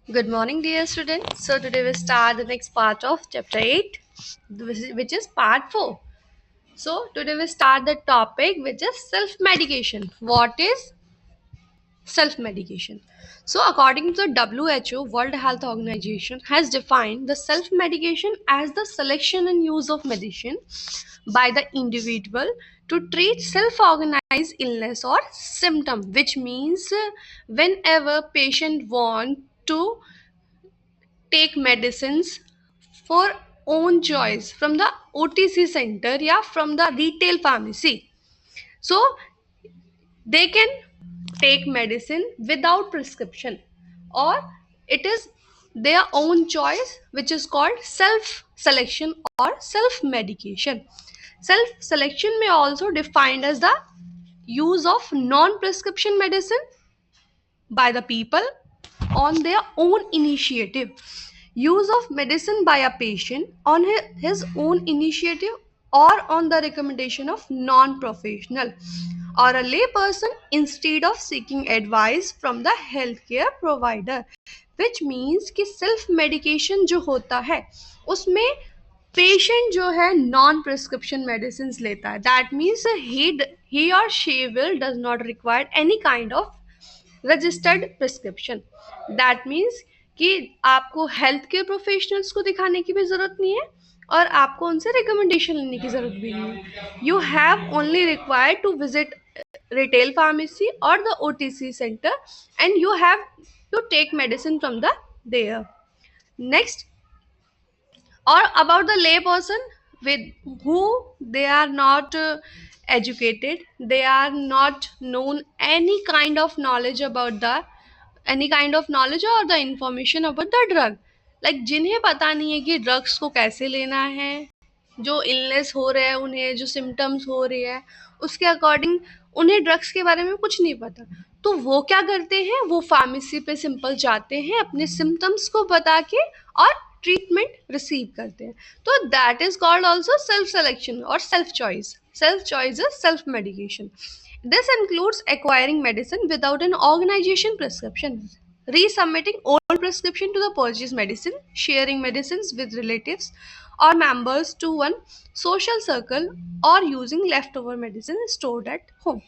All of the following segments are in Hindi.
Good morning, dear students. So, today we start the next part of chapter 8, which is part 4. So, today we start the topic which is self medication. What is self medication? So, according to the WHO, World Health Organization has defined the self medication as the selection and use of medicine by the individual to treat self-organized illness or symptom, which means whenever patient want to take medicines for own choice from the OTC center या from the retail pharmacy. So they can take medicine without prescription, or it is their own choice, which is called self selection or self medication. Self selection may also defined as the use of non prescription medicine by the people on their own initiative. Use of medicine by a patient on his own initiative or on the recommendation of non-professional or a lay person instead of seeking advice from the healthcare provider, which means कि self medication जो होता है उसमें पेशेंट जो है नॉन प्रिस्क्रिप्शन मेडिसिन लेता है. That means he or she will does not require any kind of registered prescription. That means कि आपको हेल्थ केयर प्रोफेशनल्स को दिखाने की भी ज़रूरत नहीं है और आपको उनसे रिकमेंडेशन लेने की ज़रूरत भी नहीं है. You have only required to visit retail pharmacy और the OTC centre and you have to take medicine from the there. Next, or about the lay person with who they are not educated, they are not known any kind of knowledge about the any kind of knowledge or the information about the drug. like जिन्हें पता नहीं है कि ड्रग्स को कैसे लेना है, जो इलनेस हो रहा है उन्हें, जो सिम्टम्स हो रही है उसके अकॉर्डिंग उन्हें ड्रग्स के बारे में कुछ नहीं पता, तो वो क्या करते हैं, वो फार्मेसी पे सिंपल जाते हैं अपने सिम्टम्स को बता के और ट्रीटमेंट रिसीव करते हैं. तो that is called also self selection और self choice. Self choice is self medication. This includes acquiring medicine without an organization prescription, resubmitting old prescription to the purchased medicine, sharing medicines with relatives or members to one social circle, or using leftover medicine stored at home.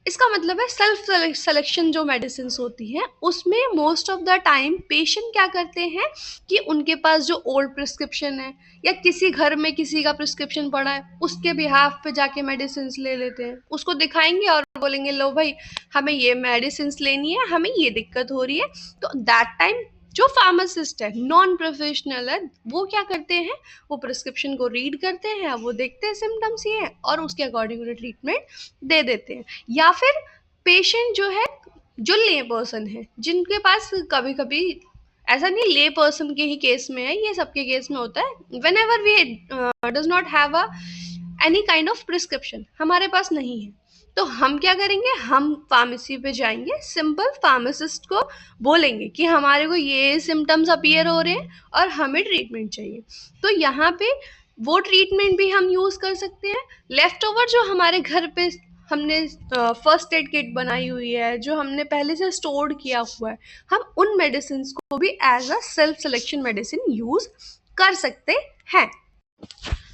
इसका मतलब है सेल्फ सिलेक्शन जो मेडिसिन होती हैं उसमें most of the time patient क्या करते हैं कि उनके पास जो ओल्ड प्रिस्क्रिप्शन है या किसी घर में किसी का प्रिस्क्रिप्शन पड़ा है उसके बिहाफ पे जाके मेडिसिन ले लेते हैं, उसको दिखाएंगे और बोलेंगे लो भाई हमें ये मेडिसिन लेनी है, हमें ये दिक्कत हो रही है. तो दैट टाइम जो फार्मासिस्ट है नॉन प्रोफेशनल है वो क्या करते हैं, वो प्रिस्क्रिप्शन को रीड करते हैं, वो देखते हैं सिम्टम्स ये हैं और उसके अकॉर्डिंग उन्हें ट्रीटमेंट दे देते हैं. या फिर पेशेंट जो है, जो ले पर्सन है जिनके पास कभी कभी ऐसा नहीं ले पर्सन के ही केस में है, ये सबके केस में होता है, when ever we does not have a any kind of prescription, हमारे पास नहीं है, तो हम क्या करेंगे, हम फार्मेसी पे जाएंगे, सिंपल फार्मासिस्ट को बोलेंगे कि हमारे को ये सिम्टम्स अपीयर हो रहे हैं और हमें ट्रीटमेंट चाहिए. तो यहाँ पे वो ट्रीटमेंट भी हम यूज़ कर सकते हैं. लेफ्ट ओवर जो हमारे घर पे हमने फर्स्ट एड किट बनाई हुई है, जो हमने पहले से स्टोर किया हुआ है, हम उन मेडिसिन को भी as a self selection medicine use कर सकते हैं.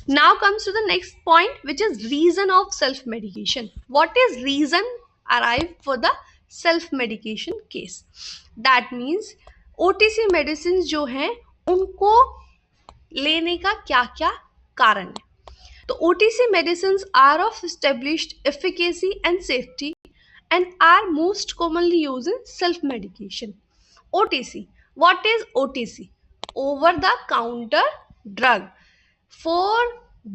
Now comes to the next point, which is reason of self medication. What is reason arrive for the self medication case? That means OTC medicines जो हैं उनको लेने का क्या क्या कारण है. तो OTC medicines are of established efficacy and safety and are most commonly used in self medication. OTC, what is OTC? Over the counter drug. For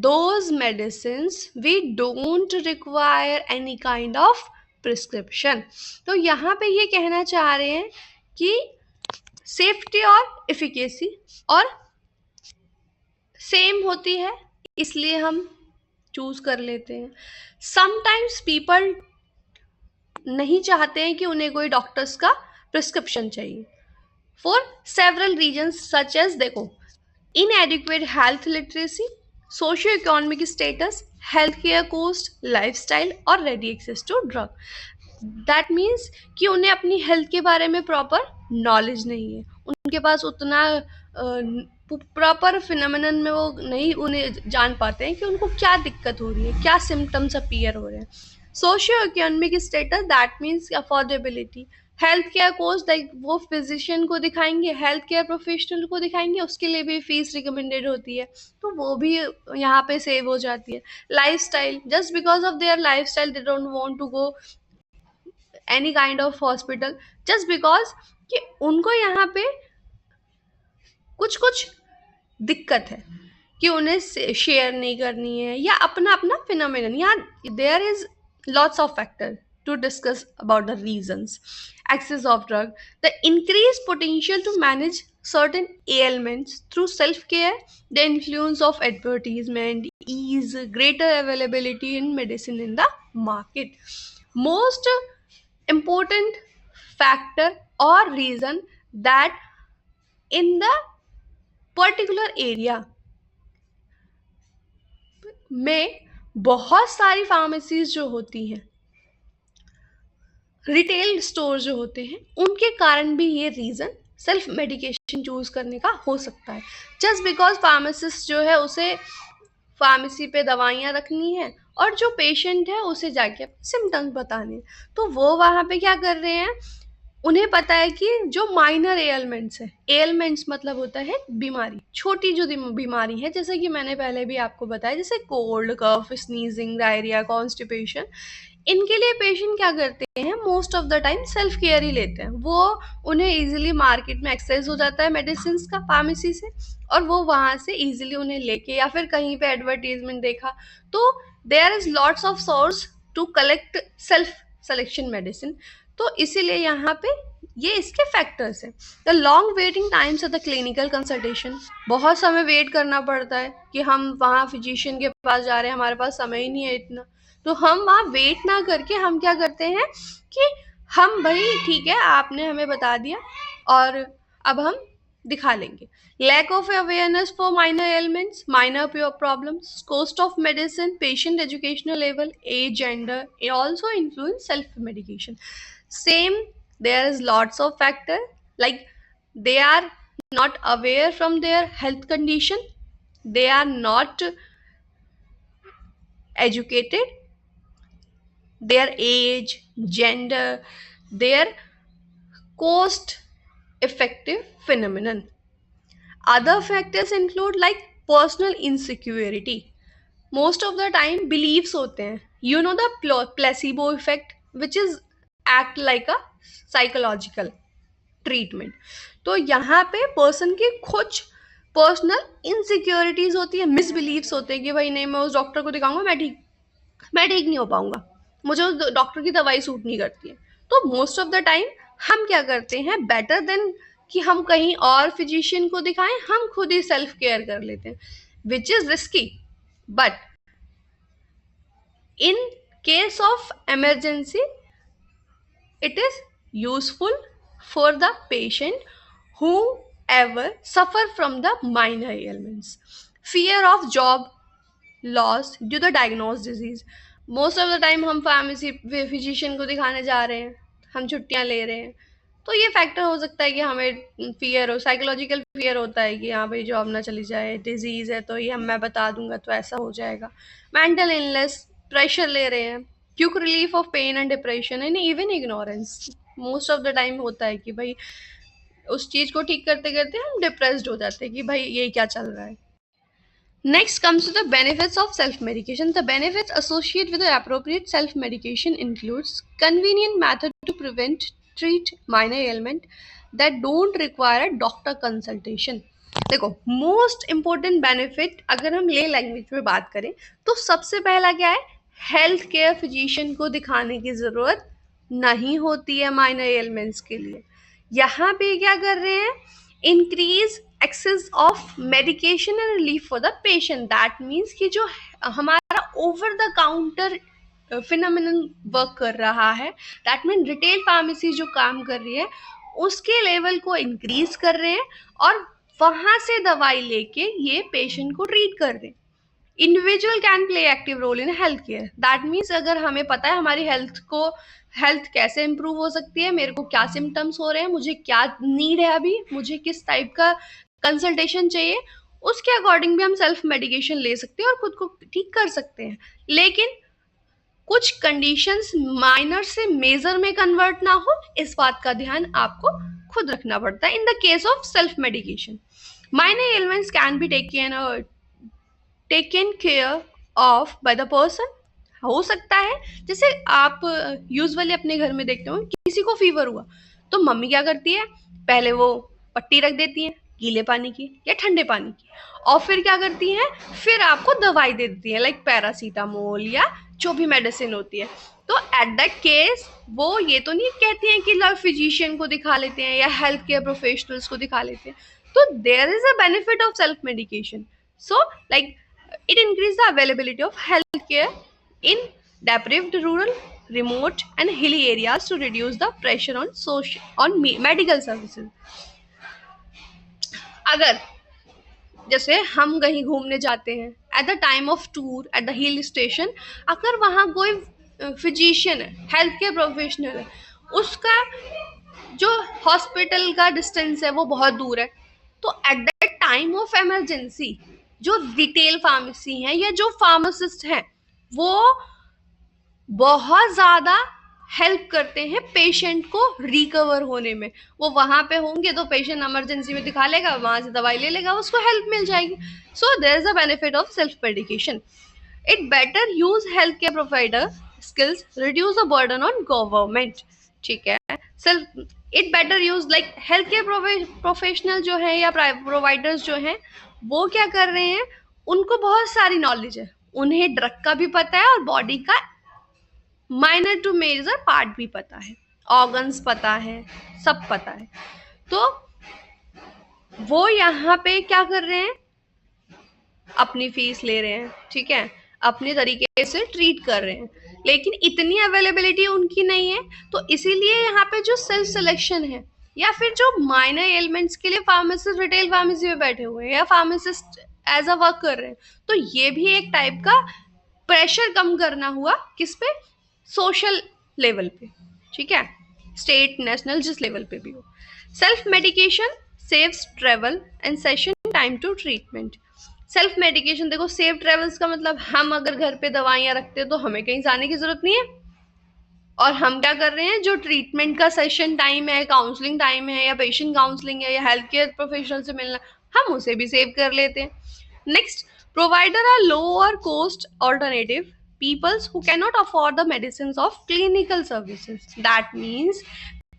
those medicines we don't require any kind of prescription. तो यहाँ पे ये कहना चाह रहे हैं कि सेफ्टी और एफिकेसी और सेम होती है इसलिए हम चूज कर लेते हैं. समटाइम्स पीपल नहीं चाहते हैं कि उन्हें कोई डॉक्टर्स का प्रिस्क्रिप्शन चाहिए for several regions such as, देखो, inadequate health literacy, socio-economic status, healthcare cost, lifestyle और ready access to drug. That means कि उन्हें अपनी हेल्थ के बारे में प्रॉपर नॉलेज नहीं है, उनके पास उतना प्रॉपर फिनोमेनन में वो नहीं उन्हें जान पाते हैं कि उनको क्या दिक्कत हो रही है, क्या सिम्टम्स अपीयर हो रहे हैं। Socio economic status, that means affordability. Health care course, like वो फिजिशियन को दिखाएंगे, हेल्थ केयर प्रोफेशनल को दिखाएंगे, उसके लिए भी फीस रिकमेंडेड होती है, तो वो भी यहाँ पे सेव हो जाती है। Lifestyle, just because of their lifestyle they don't want to go any kind of hospital, just because कि उनको यहाँ पे कुछ कुछ दिक्कत है कि उन्हें शेयर नहीं करनी है, या अपना अपना फिनोमिनन। यहाँ there is lots of factor to discuss about the reasons. Access of drug, the increased potential to manage certain ailments through self-care, the influence of advertisement, ease, greater availability in medicine in the market. Most important factor or reason that in the particular area में बहुत सारी फार्मेसीज जो होती हैं, रिटेल स्टोर जो होते हैं, उनके कारण भी ये रीज़न सेल्फ मेडिकेशन चूज करने का हो सकता है। जस्ट बिकॉज फार्मासिस्ट जो है उसे फार्मेसी पे दवाइयाँ रखनी है और जो पेशेंट है उसे जाके सिम्टम्स बताने हैं, तो वो वहाँ पे क्या कर रहे हैं, उन्हें पता है कि जो माइनर एलमेंट्स है, एलमेंट्स मतलब होता है बीमारी, छोटी जो बीमारी है, जैसे कि मैंने पहले भी आपको बताया, जैसे cold, cough, sneezing, diarrhoea, constipation, इनके लिए पेशेंट क्या करते हैं, most of the time self care ही लेते हैं। वो उन्हें इजीली मार्केट में एक्सेस हो जाता है मेडिसिन का फार्मेसी से, और वो वहाँ से इजीली उन्हें लेके, या फिर कहीं पे एडवर्टीजमेंट देखा, तो there is lots of source to collect self selection medicine. तो इसीलिए यहाँ पे ये इसके फैक्टर्स हैं। The long waiting times at the clinical consultation, बहुत समय वेट करना पड़ता है कि हम वहाँ फिजिशियन के पास जा रहे हैं, हमारे पास समय ही नहीं है इतना, तो हम वहाँ वेट ना करके हम क्या करते हैं कि हम भाई ठीक है आपने हमें बता दिया और अब हम दिखा लेंगे। Lack of awareness for minor elements, minor problems, cost of medicine, patient educational level, as, gender, it also influence self medication. Same, there is lots of factor, like they are not aware from their health condition, they are not educated, their age, gender, their cost effective phenomenon. Other factors include like personal insecurity. Most of the time beliefs होते हैं, you know the placebo effect which is act like a psychological treatment. तो यहाँ पे पर्सन की कुछ पर्सनल इनसिक्योरिटीज होती है, मिसबिलीव्स होते हैं कि भाई नहीं मैं उस डॉक्टर को दिखाऊंगा मैं ठीक नहीं हो पाऊंगा, मुझे उस डॉक्टर की दवाई सूट नहीं करती है। तो मोस्ट ऑफ द टाइम हम क्या करते हैं, बेटर देन कि हम कहीं और फिजिशियन को दिखाएं, हम खुद ही सेल्फ केयर कर लेते हैं, which is risky. But in case of emergency, it is useful for the patient who ever suffer from the minor ailments. Fear of job loss due to diagnosed disease. Most of the time हम फार्मेसी फिजिशियन को दिखाने जा रहे हैं, हम छुट्टियां ले रहे हैं, तो ये फैक्टर हो सकता है कि हमें फियर हो, साइकोलॉजिकल फियर होता है कि हाँ भाई जॉब ना चली जाए, डिजीज है तो ये मैं बता दूंगा तो ऐसा हो जाएगा। मेंटल इलनेस, प्रेशर ले रहे हैं, quick relief of pen and depression and even ignorance. Most of the time होता है कि भाई उस चीज को ठीक करते करते हम डिप्रेस्ड हो जाते हैं कि भाई ये क्या चल रहा है। Next comes to the benefits of self-medication. The benefits associated with the appropriate self-medication includes convenient method to treat minor ailment that don't require a doctor consultation. देखो मोस्ट इम्पोर्टेंट बेनिफिट अगर हम ले लैंग्वेज में बात करें तो सबसे पहला क्या है, हेल्थ केयर फिजिशियन को दिखाने की जरूरत नहीं होती है माइनर एलिमेंट्स के लिए। यहाँ पे क्या कर रहे हैं, increase access of medication and relief for the patient. That means कि जो हमारा over the counter phenomenon work कर रहा है, दैट मीन रिटेल फार्मेसी जो काम कर रही है उसके लेवल को इंक्रीज कर रहे हैं और वहां से दवाई लेके ये पेशेंट को ट्रीट कर रहे हैं। Individual can play active role in health care. That means अगर हमें पता है हमारी हेल्थ कैसे इंप्रूव हो सकती है, मेरे को क्या सिम्टम्स हो रहे हैं, मुझे क्या नीड है, अभी मुझे किस टाइप का कंसल्टेशन चाहिए, उसके अकॉर्डिंग भी हम सेल्फ मेडिकेशन ले सकते हैं और खुद को ठीक कर सकते हैं। लेकिन कुछ कंडीशंस माइनर से मेजर में कन्वर्ट ना हो, इस बात का ध्यान आपको खुद रखना पड़ता है in the case of self medication. Minor elements can be taken care of by the person. हो सकता है जैसे आप यूजुअली अपने घर में देखते हो, किसी को फीवर हुआ तो मम्मी क्या करती है, पहले वो पट्टी रख देती है गीले पानी की या ठंडे पानी की, और फिर क्या करती हैं, फिर आपको दवाई दे देती है लाइक पैरासीटामोल या जो भी मेडिसिन होती है। तो एट दैट केस वो ये तो नहीं कहती हैं कि फिजिशियन को दिखा लेते हैं या हेल्थ केयर प्रोफेशनल्स को दिखा लेते हैं। तो there is a benefit of self medication. So like it increases the availability of health care in deprived rural, remote and hilly areas to reduce the pressure on medical services. अगर जैसे हम कहीं घूमने जाते हैं at the time of tour at the hill station, अगर वहाँ कोई फिजिशियन है, हेल्थ केयर प्रोफेशनल है, उसका जो हॉस्पिटल का डिस्टेंस है वो बहुत दूर है, तो at the time of emergency जो रिटेल फार्मेसी है या जो फार्मासिस्ट हैं वो बहुत ज़्यादा हेल्प करते हैं पेशेंट को रिकवर होने में। वो वहाँ पे होंगे तो पेशेंट इमरजेंसी में दिखा लेगा, वहाँ से दवाई ले लेगा, उसको हेल्प मिल जाएगी। So there is a benefit of self medication. It better use health care provider skills, reduce the burden on government. ठीक है, self it better use like health care professional जो है या प्रोवाइडर्स जो हैं वो क्या कर रहे हैं, उनको बहुत सारी नॉलेज है, उन्हें ड्रग का भी पता है और बॉडी का माइनर टू मेजर पार्ट भी पता है, ऑर्गन्स पता है, सब पता है। तो वो यहाँ पे क्या कर रहे हैं, अपनी फीस ले रहे हैं, ठीक है, अपने तरीके से ट्रीट कर रहे हैं, लेकिन इतनी अवेलेबिलिटी उनकी नहीं है। तो इसीलिए यहाँ पे जो सेल्फ सिलेक्शन है या फिर जो माइनर एलिमेंट्स के लिए फार्मासिस्ट रिटेल फार्मेसी में बैठे हुए हैं या फार्मासिस्ट एज अ वर्क कर रहे हैं, तो ये भी एक टाइप का प्रेशर कम करना हुआ, किस पे, सोशल लेवल पे, ठीक है, स्टेट नेशनल जिस लेवल पे भी हो। Self medication saves travel and session time to treatment. Self medication देखो, सेव ट्रेवल्स का मतलब हम अगर घर पे दवाइयाँ रखते हैं तो हमें कहीं जाने की जरूरत नहीं है, और हम क्या कर रहे हैं, जो ट्रीटमेंट का सेशन टाइम है, काउंसलिंग टाइम है या पेशेंट काउंसलिंग है या हेल्थ केयर प्रोफेशनल से मिलना, हम उसे भी सेव कर लेते हैं। Next, provider are lower cost alternative peoples who can not afford the medicine of clinical services. That means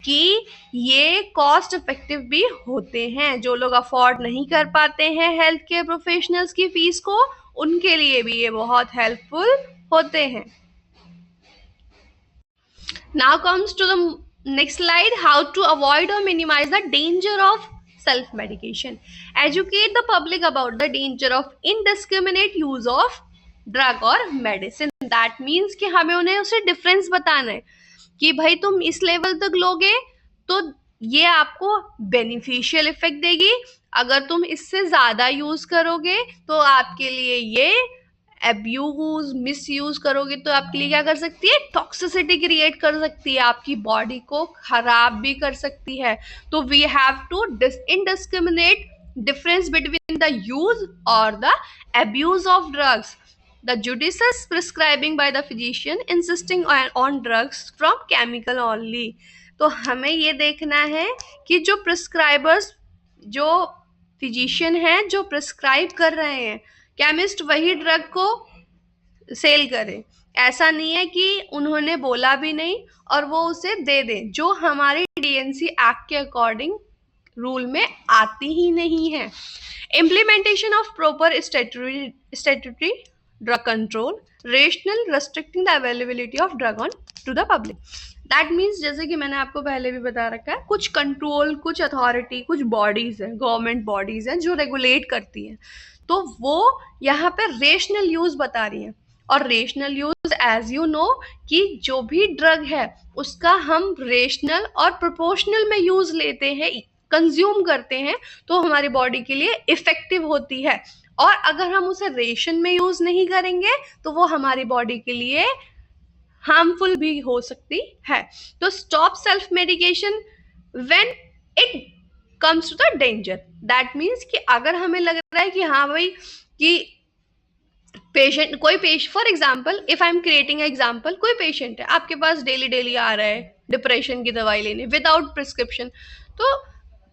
कि ये कॉस्ट इफेक्टिव भी होते हैं, जो लोग अफोर्ड नहीं कर पाते हैं हेल्थ केयर प्रोफेशनल्स की फीस को, उनके लिए भी ये बहुत हेल्पफुल होते हैं। Now comes to the next slide, how to avoid or minimize the danger of self-medication. Educate the public about the danger of indiscriminate use of drug or medicine. That means कि हमें उन्हें उसे डिफरेंस बताना है कि भाई तुम इस लेवल तक लोगे तो ये आपको बेनिफिशियल इफेक्ट देगी, अगर तुम इससे ज़्यादा यूज़ करोगे तो आपके लिए ये एब्यूज मिसयूज करोगे तो आपके लिए क्या कर सकती है, टॉक्सिसिटी क्रिएट कर सकती है, आपकी बॉडी को खराब भी कर सकती है। तो we have to indiscriminate difference between the use और the abuse of drugs. The judicious prescribing by the physician insisting on drugs from chemical only. तो हमें ये देखना है कि जो प्रिस्क्राइबर्स, जो फिजिशियन हैं जो प्रिस्क्राइब कर रहे हैं, केमिस्ट वही ड्रग को सेल करे। ऐसा नहीं है कि उन्होंने बोला भी नहीं और वो उसे दे दें, जो हमारे डीएनसी एक्ट के अकॉर्डिंग रूल में आती ही नहीं है। Implementation of proper statutory drug control, rational restricting the availability of drug on to the public. That means जैसे कि मैंने आपको पहले भी बता रखा है, कुछ कंट्रोल, कुछ अथॉरिटी, कुछ बॉडीज हैं, गवर्नमेंट बॉडीज हैं जो रेगुलेट करती हैं, तो वो यहाँ पे रेशनल यूज बता रही हैं। और rational use as you know कि जो भी ड्रग है उसका हम रेशनल और प्रोपोर्शनल में यूज लेते हैं, कंज्यूम करते हैं, तो हमारी बॉडी के लिए इफेक्टिव होती है। और अगर हम उसे रेशन में यूज नहीं करेंगे तो वो हमारी बॉडी के लिए हार्मफुल भी हो सकती है। तो stop self medication when it comes to the danger. That means कि अगर हमें लग रहा है कि हाँ भाई कि पेशेंट कोई for example if I am creating example, कोई पेशेंट है आपके पास डेली डेली आ रहा है डिप्रेशन की दवाई लेने विदाउट प्रिस्क्रिप्शन, तो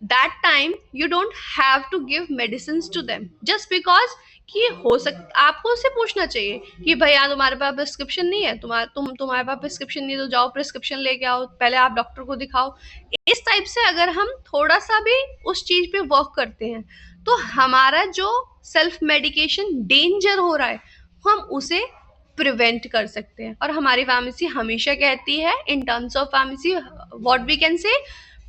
that time you don't have to give medicine to them just because कि हो सकता, आपको उससे पूछना चाहिए कि भैया तुम्हारे पास प्रिस्क्रिप्शन नहीं है, तुम्हारे पास प्रिस्क्रिप्शन नहीं है तो जाओ प्रिस्क्रिप्शन लेके आओ, पहले आप डॉक्टर को दिखाओ। इस टाइप से अगर हम थोड़ा सा भी उस चीज पे वर्क करते हैं तो हमारा जो सेल्फ मेडिकेशन डेंजर हो रहा है हम उसे प्रिवेंट कर सकते हैं। और हमारी फार्मेसी हमेशा कहती है in terms of pharmacy what we can say,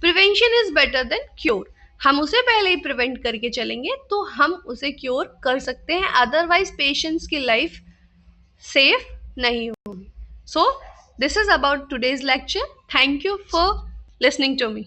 prevention is better than cure. हम उसे पहले ही प्रिवेंट करके चलेंगे तो हम उसे क्योर कर सकते हैं, अदरवाइज पेशेंट्स की लाइफ सेफ नहीं होगी। So this is about today's lecture. Thank you for listening to me.